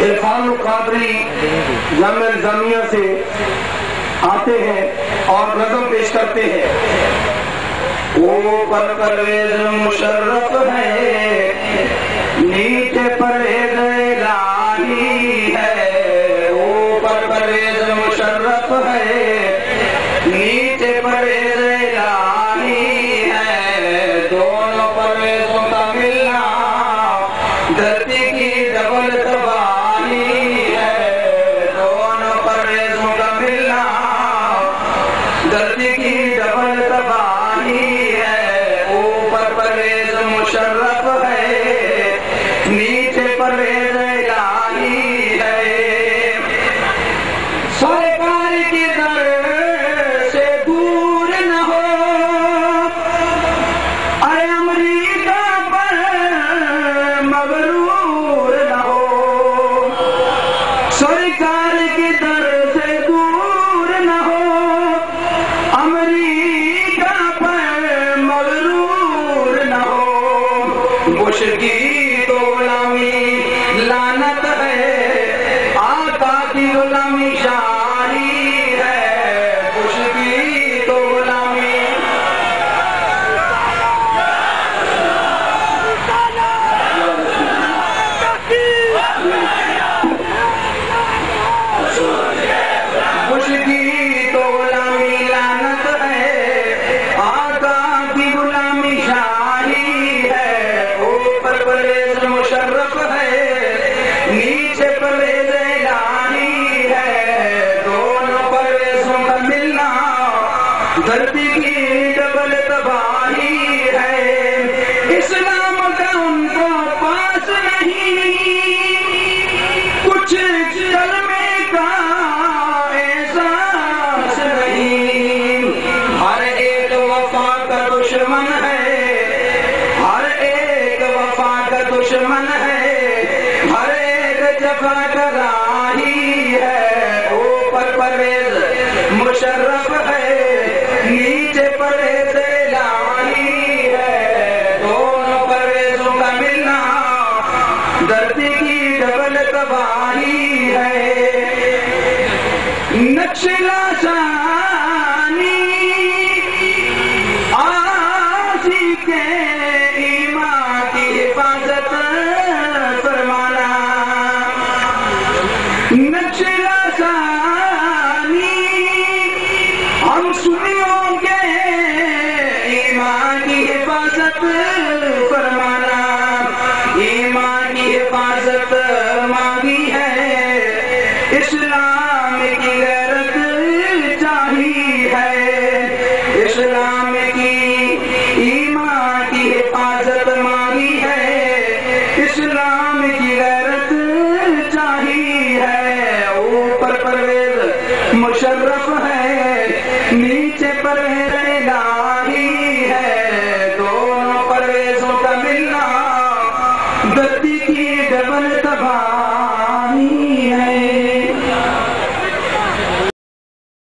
عرفان القادری جامعہ نظامیہ سے آتے ہیں اور نظم پیش کرتے ہیں. وہ پر پرویز مشرف ہے نیچے پرہیز الہی ہے. وہ پر پرویز مشرف ہے نیچے پرہیز الہی ہے. دونوں پرویزوں کا ملنا دھرتی کی ڈبل تباہی ہے. دونوں پرویزوں کا ملنا دھرتی کی ڈبل تباہی ہے. اوپر پرویز مشرف ہے نیچے پرویز الہی ہے. سرکار کی در سے دور نہ ہو اے امریکہ پر مغرور نہ ہو. سرکار کی در سے دور نہ ہو امریکہ پر مغرور نہ ہو. بش کی تو غلامی لعنت ہے آقا کی غلامی شاہی ہے. بش کی تو غلامی بش کی تو غلامی لعنت ہے آقا کی غلامی شاہی ہے. اوپر پرویز مشرف ہے نیچے پرویز الہی ہے. دونوں پرویزوں کا ملنا دھرتی کی ڈبل تباہی ہے. اسلام کا ان کو پاس نہیں کچھ کلمے کا احساس نہیں. ہر ایک وفا کا دشمن ہے ہر ایک وفا کا دشمن ہے ہر ایک جفا کا راہی ہے. اوپر پرویز مشرف ہے نیچے پرویز الہی ہے. دونوں پرویزوں کا ملنا دھرتی کی ڈبل تباہی ہے. نقش لاشانی آسی کے ایمان کی حفاظت فرمانا. نقش لاشانی ہم سنیوں کے ایمان کی حفاظت فرمانا. ایمان کی حفاظت مانگی ہے اسلام کی غیرت چاہی ہے. اسلام کی ایمان کی حفاظت مانگی ہے اسلام کی غیرت چاہی ہے. اوپر پرویز مشرف